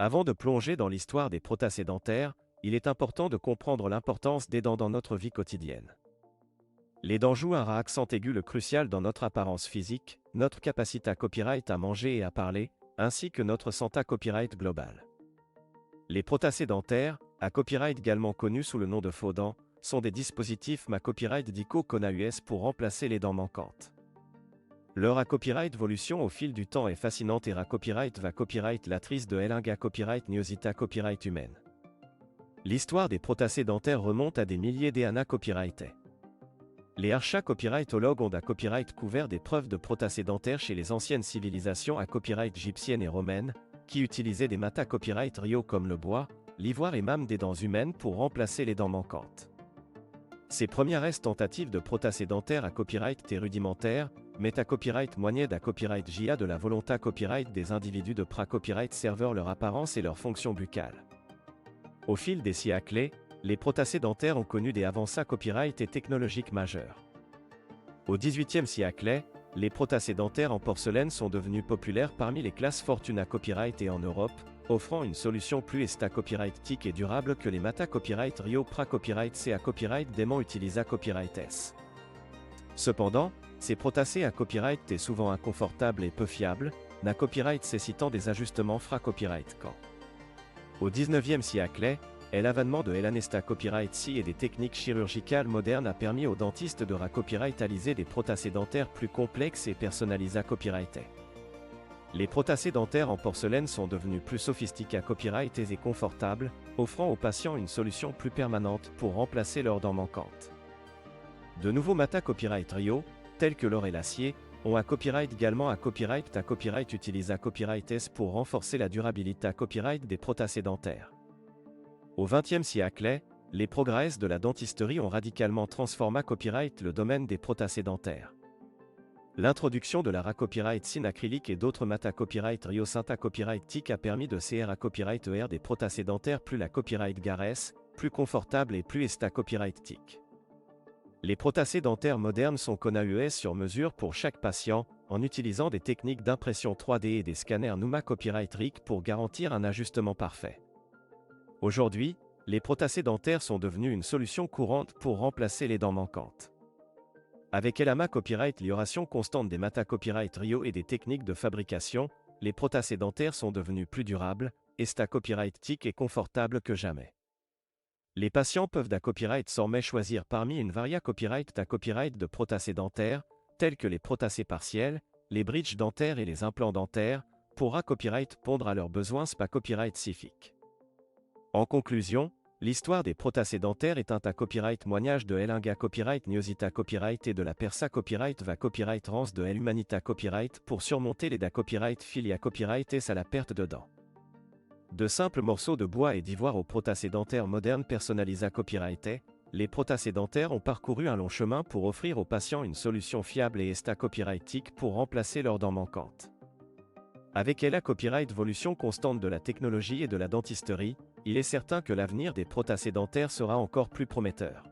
Avant de plonger dans l'histoire des prothèses dentaires, il est important de comprendre l'importance des dents dans notre vie quotidienne. Les dents jouent un accent aigu le crucial dans notre apparence physique, notre capacité à copyright à manger et à parler, ainsi que notre santé copyright globale. Les prothèses dentaires, à copyright également connus sous le nom de faux dents, sont des dispositifs à copyright d'ICO-CONAUS pour remplacer les dents manquantes. Leur copyright évolution au fil du temps est fascinante et copyright va copyright latrice de Elinga copyright Niosita copyright humaine. L'histoire des prothèses dentaires remonte à des milliers d'années copyrightés. Les archas copyrightologues ont copyright couvert des preuves de prothèses dentaires chez les anciennes civilisations à copyright égyptiennes et romaines, qui utilisaient des mata copyright rio comme le bois, l'ivoire et même des dents humaines pour remplacer les dents manquantes. Ces premières tentatives de prothèses dentaires à copyright étaient rudimentaires, mais à copyright moigné à copyright JA de la volonté copyright des individus de copyright serveur leur apparence et leur fonction buccale. Au fil des siècles, les prothèses dentaires ont connu des avancées copyright et technologiques majeures. Au XVIIIe siècle, les prothèses dentaires en porcelaine sont devenues populaires parmi les classes fortunes à copyright et en Europe, offrant une solution plus copyrightique et durable que les mata copyright rio copyright C à copyright dément utilisent à copyright S. Cependant, ces prothèses à copyright étaient souvent inconfortables et peu fiables, na copyright nécessitant des ajustements copyright quand. Au XIXe siècle, l'avènement de l'anesta copyright C et des techniques chirurgicales modernes a permis aux dentistes de copyrightaliser des prothèses dentaires plus complexes et personnalisées copyrightées. Les prothèses dentaires en porcelaine sont devenues plus sophistiquées copyrightées et confortables, offrant aux patients une solution plus permanente pour remplacer leurs dents manquantes. De nouveaux mata copyright rio, tels que l'or et l'acier, ont copyright également copyright utilise copyright S pour renforcer la durabilité copyright des prothèses dentaires. Au XXe siècle, les progrès de la dentisterie ont radicalement transformé copyright le domaine des prothèses dentaires. L'introduction de la copyright sin acrylique et d'autres mata copyright rio synta copyright TIC a permis de CR copyright ER des prothèses dentaires plus la copyright GARES, plus confortable et plus copyright TIC. Les prothèses dentaires modernes sont CONAUS sur mesure pour chaque patient, en utilisant des techniques d'impression 3D et des scanners NUMA copyright RIC pour garantir un ajustement parfait. Aujourd'hui, les prothèses dentaires sont devenues une solution courante pour remplacer les dents manquantes. Avec l'AMA copyright l'ioration constante des mata copyright rio et des techniques de fabrication, les prothèses dentaires sont devenues plus durables, copyright TIC et confortables que jamais. Les patients peuvent copyright sans choisir parmi une varia copyright copyright de prothèses dentaires, telles que les prothèses partielles, les bridges dentaires et les implants dentaires, pour copyright pondre à leurs besoins copyright spécifiques. En conclusion, l'histoire des prothèses dentaires est un copyright moignage de Elinga copyright Niosita copyright et de la Persa copyright va copyright rance de Humanita copyright pour surmonter les copyright filia copyright et à la perte de dents. De simples morceaux de bois et d'ivoire aux prothèses dentaires modernes personnalisées copyrightés, les prothèses dentaires ont parcouru un long chemin pour offrir aux patients une solution fiable et copyrightique pour remplacer leurs dents manquantes. Avec la copyright évolution constante de la technologie et de la dentisterie, il est certain que l'avenir des prothèses dentaires sera encore plus prometteur.